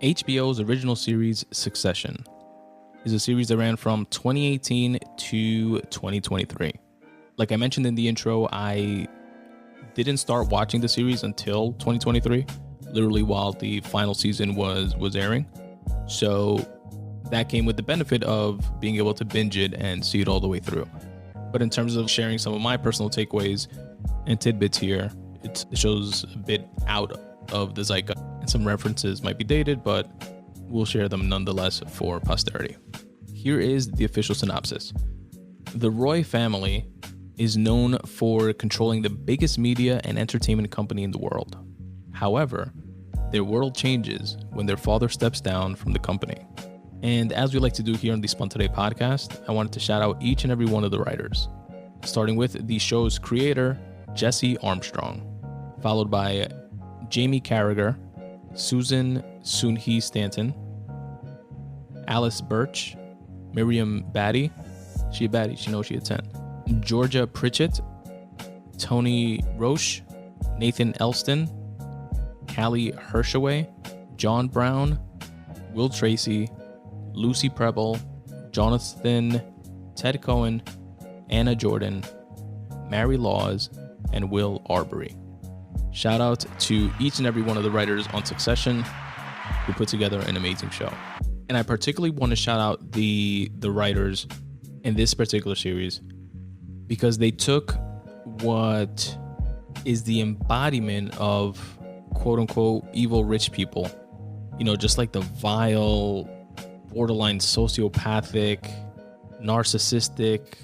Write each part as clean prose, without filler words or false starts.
HBO's original series, Succession, is a series that ran from 2018 to 2023. Like I mentioned in the intro, I didn't start watching the series until 2023, literally while the final season was airing. So that came with the benefit of being able to binge it and see it all the way through. But in terms of sharing some of my personal takeaways and tidbits here, it shows a bit out of the zeitgeist, and some references might be dated, but we'll share them nonetheless for posterity. Here is the official synopsis. The Roy family is known for controlling the biggest media and entertainment company in the world. However, their world changes when their father steps down from the company. And as we like to do here on the Spun Today podcast, I wanted to shout out each and every one of the writers, starting with the show's creator, Jesse Armstrong, followed by Jamie Carragher, Susan Soon-Hee Stanton, Alice Birch, Miriam Batty, she a baddie, she knows she a 10, Georgia Pritchett, Tony Roche, Nathan Elston, Callie Hershaway, John Brown, Will Tracy, Lucy Preble, Jonathan, Ted Cohen, Anna Jordan, Mary Laws, and Will Arbery. Shout out to each and every one of the writers on Succession who put together an amazing show. And I particularly want to shout out the writers in this particular series because they took what is the embodiment of quote unquote evil rich people. You know, just like the vile, borderline sociopathic, narcissistic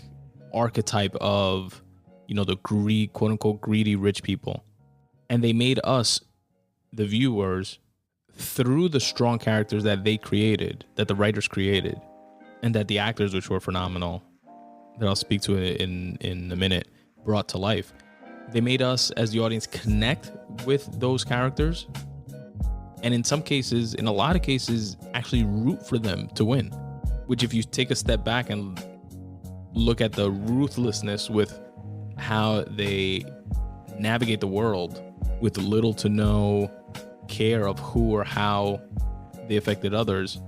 archetype of, you know, the quote unquote greedy rich people. And they made us, the viewers, through the strong characters that they created, that the writers created, and that the actors, which were phenomenal, that I'll speak to in a minute, brought to life. They made us, as the audience, connect with those characters. And in some cases, in a lot of cases, actually root for them to win. Which, if you take a step back and look at the ruthlessness with how they navigate the world with little to no care of who or how they affected others,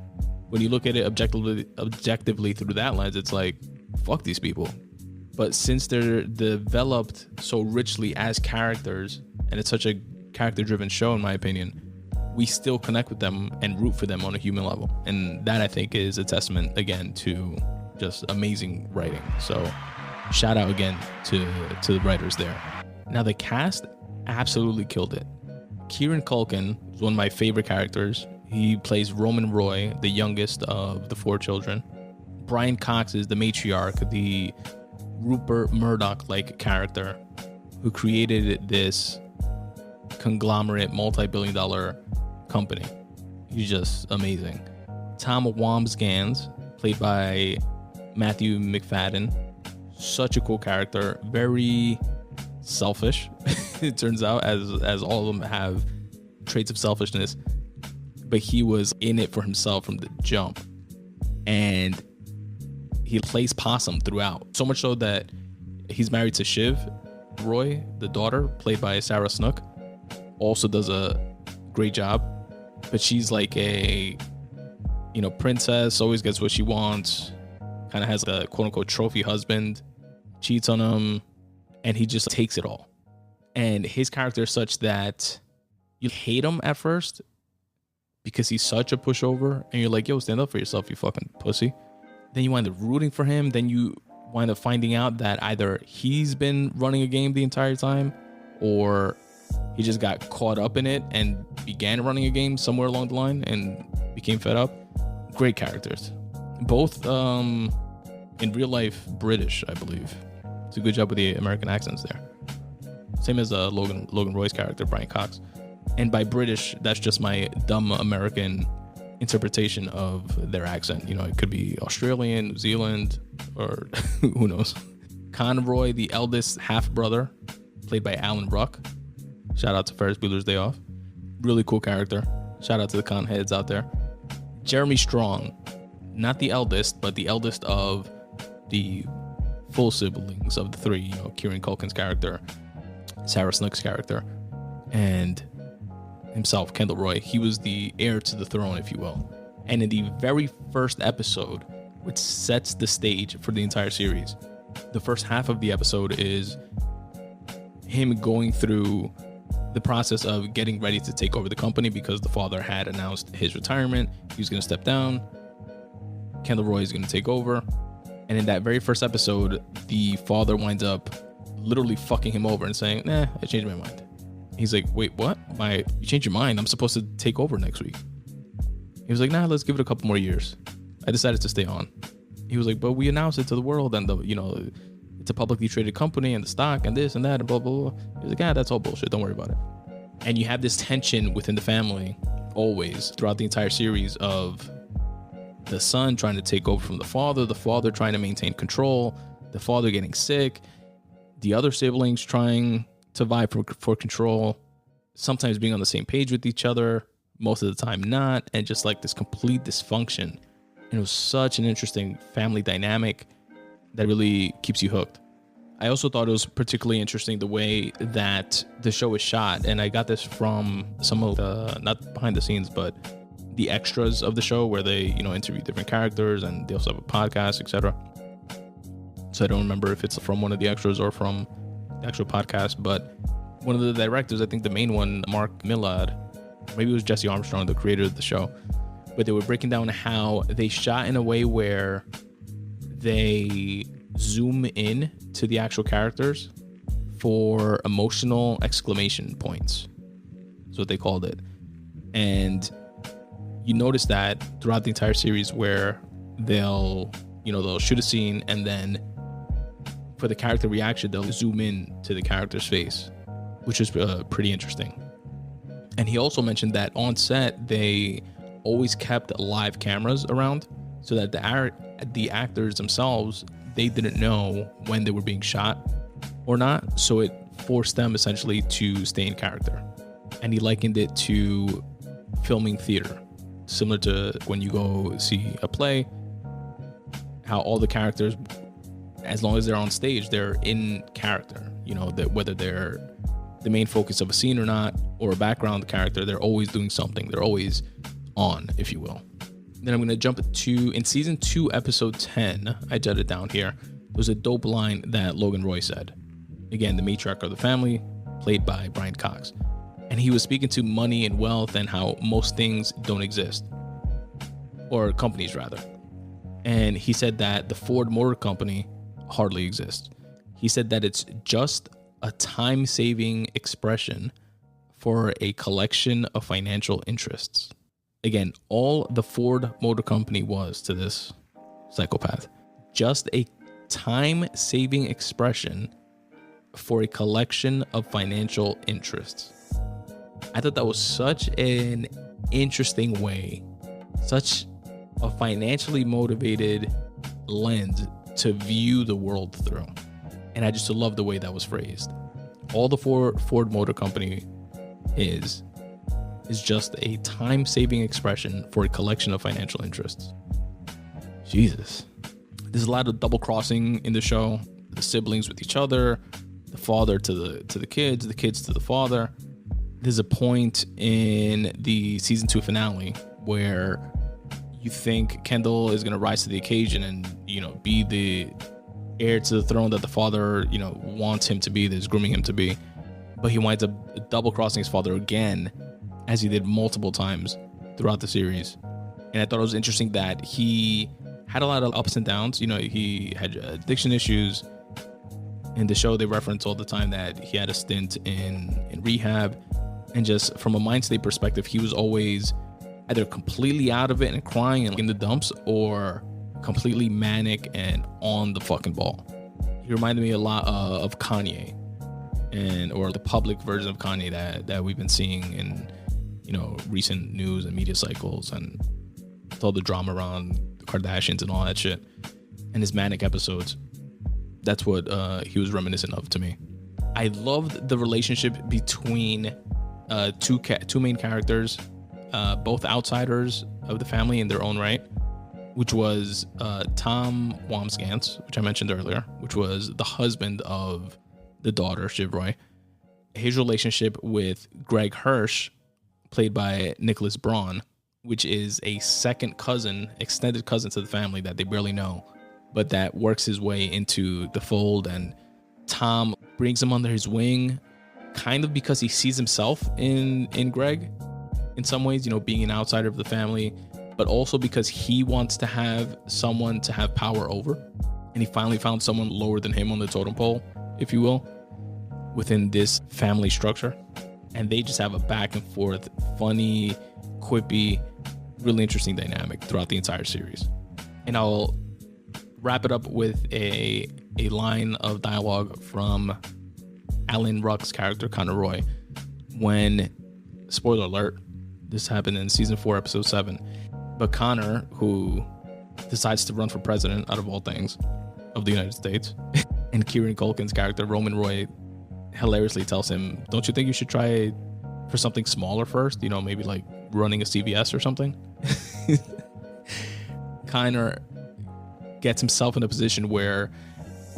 when you look at it objectively through that lens, it's like, fuck these people. But since they're developed so richly as characters, and it's such a character-driven show, in my opinion, we still connect with them and root for them on a human level. And that, I think, is a testament, again, to just amazing writing. So shout out again to the writers there. Now, the cast absolutely killed it. Kieran Culkin is one of my favorite characters. He plays Roman Roy, the youngest of the 4 children. Brian Cox is the matriarch, the Rupert Murdoch-like character who created this conglomerate multi-billion-dollar company. He's just amazing. Tom Wambsgans, played by Matthew McFadden, such a cool character, very selfish. It turns out, as all of them have traits of selfishness, but he was in it for himself from the jump, and he plays possum throughout, so much so that he's married to Shiv Roy, the daughter, played by Sarah Snook, also does a great job. But she's like a, you know, princess, always gets what she wants, kind of has a quote unquote trophy husband, cheats on him, and he just takes it all. And his character is such that you hate him at first because he's such a pushover, and you're like, yo, stand up for yourself, you fucking pussy. Then you wind up rooting for him. Then you wind up finding out that either he's been running a game the entire time, or he just got caught up in it and began running a game somewhere along the line and became fed up. Great characters. Both in real life British, I believe. It's a good job with the American accents there. Same as Logan Roy's character, Brian Cox. And by British, that's just my dumb American interpretation of their accent. You know, it could be Australian, New Zealand, or who knows. Conroy, the eldest half-brother, played by Alan Ruck. Shout out to Ferris Bueller's Day Off. Really cool character. Shout out to the con heads out there. Jeremy Strong, not the eldest, but the eldest of the full siblings of the 3, you know, Kieran Culkin's character, Sarah Snook's character, and himself, Kendall Roy. He was the heir to the throne, if you will. And in the very first episode, which sets the stage for the entire series, the first half of the episode is him going through the process of getting ready to take over the company because the father had announced his retirement. He was going to step down. Kendall Roy is going to take over. And in that very first episode, the father winds up literally fucking him over and saying, "Nah, I changed my mind." He's like, "Wait, what? You changed your mind? I'm supposed to take over next week." He was like, "Nah, let's give it a couple more years. I decided to stay on." He was like, "But we announced it to the world, and it's a publicly traded company, and the stock, and this and that, and blah blah blah." He was like, "Ah, that's all bullshit. Don't worry about it." And you have this tension within the family always throughout the entire series of the son trying to take over from the father trying to maintain control, the father getting sick, the other siblings trying to vie for control, sometimes being on the same page with each other, most of the time not, and just like this complete dysfunction. And it was such an interesting family dynamic that really keeps you hooked. I also thought it was particularly interesting the way that the show is shot, and I got this from some of the, not behind the scenes, but the extras of the show where they, interview different characters, and they also have a podcast, etc. So I don't remember if it's from one of the extras or from the actual podcast, but one of the directors, I think the main one, Mark Millard, maybe it was Jesse Armstrong, the creator of the show, but they were breaking down how they shot in a way where they zoom in to the actual characters for emotional exclamation points. That's what they called it. And you notice that throughout the entire series where they'll shoot a scene, and then for the character reaction, they'll zoom in to the character's face, which is pretty interesting. And he also mentioned that on set, they always kept live cameras around so that the actors themselves, they didn't know when they were being shot or not. So it forced them essentially to stay in character. And he likened it to filming theater, similar to when you go see a play, how all the characters, as long as they're on stage, they're in character, that whether they're the main focus of a scene or not, or a background character, they're always doing something. They're always on, if you will. Then I'm going to jump to, in season 2, episode 10, I jotted it down here. There's a dope line that Logan Roy said. Again, the matriarch of the family, played by Brian Cox. And he was speaking to money and wealth and how most things don't exist. Or companies, rather. And he said that the Ford Motor Company hardly exists. He said that it's just a time-saving expression for a collection of financial interests. Again, all the Ford Motor Company was to this psychopath, just a time-saving expression for a collection of financial interests. I thought that was such an interesting way, such a financially motivated lens to view the world through. And I just love the way that was phrased. All the Ford Motor Company is just a time-saving expression for a collection of financial interests. Jesus. There's a lot of double crossing in the show. The siblings with each other, the father to the kids to the father. There's a point in the season 2 finale where you think Kendall is going to rise to the occasion and, be the heir to the throne that the father, wants him to be, that's grooming him to be. But he winds up double crossing his father again, as he did multiple times throughout the series. And I thought it was interesting that he had a lot of ups and downs. He had addiction issues. In the show, they reference all the time that he had a stint in rehab. And just from a mind state perspective, he was always either completely out of it and crying and in the dumps, or completely manic and on the fucking ball. He reminded me a lot of Kanye, or the public version of Kanye that we've been seeing in recent news and media cycles, and with all the drama around the Kardashians and all that shit, and his manic episodes. That's what he was reminiscent of to me. I loved the relationship between two main characters, both outsiders of the family in their own right, which was Tom Wambsgans, which I mentioned earlier, which was the husband of the daughter, Shiv Roy. His relationship with Greg Hirsch, played by Nicholas Braun, which is a second cousin, extended cousin to the family that they barely know, but that works his way into the fold. And Tom brings him under his wing, kind of because he sees himself in Greg in some ways, being an outsider of the family, but also because he wants to have someone to have power over. And he finally found someone lower than him on the totem pole, if you will, within this family structure. And they just have a back and forth, funny, quippy, really interesting dynamic throughout the entire series. And I'll wrap it up with a line of dialogue from Alan Ruck's character, Connor Roy, when, spoiler alert, this happened in season 4, episode 7, but Connor, who decides to run for president out of all things of the United States, and Kieran Culkin's character, Roman Roy, hilariously tells him, don't you think you should try for something smaller first? Maybe like running a CVS or something. Connor gets himself in a position where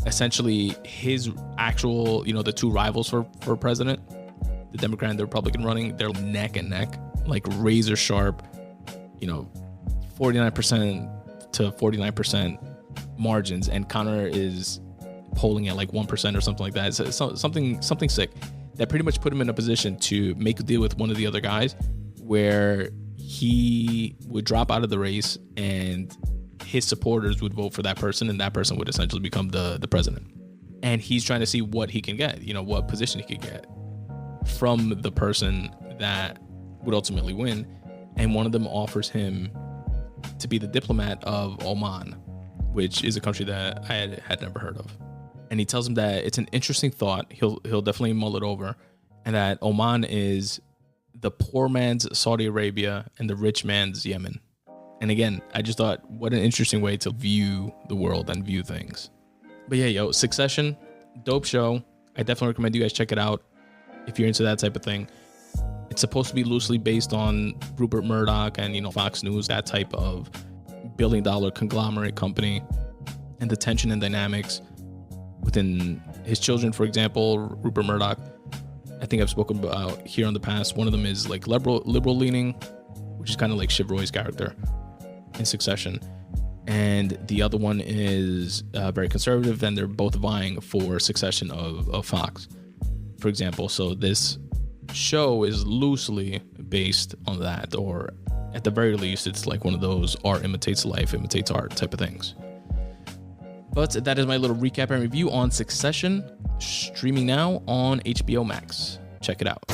essentially his actual, the two rivals for president, the Democrat and the Republican running, they're neck and neck, like razor sharp, 49% to 49% margins. And Connor is polling at like 1% or something like that. It's something sick that pretty much put him in a position to make a deal with one of the other guys where he would drop out of the race and his supporters would vote for that person, and that person would essentially become the president. And he's trying to see what he can get, what position he could get from the person that would ultimately win. And one of them offers him to be the diplomat of Oman, which is a country that I had never heard of. And he tells him that it's an interesting thought. He'll definitely mull it over, and that Oman is the poor man's Saudi Arabia and the rich man's Yemen. And again, I just thought, what an interesting way to view the world and view things. But yeah, Succession, dope show. I definitely recommend you guys check it out if you're into that type of thing. It's supposed to be loosely based on Rupert Murdoch and, Fox News, that type of billion-dollar conglomerate company, and the tension and dynamics within his children. For example, Rupert Murdoch, I think I've spoken about here in the past. One of them is like liberal leaning, which is kind of like Shiv Roy's character in Succession. And the other one is very conservative, and they're both vying for succession of Fox, for example. So this show is loosely based on that, or at the very least, it's like one of those art imitates life, imitates art type of things. But that is my little recap and review on Succession, streaming now on HBO Max. Check it out.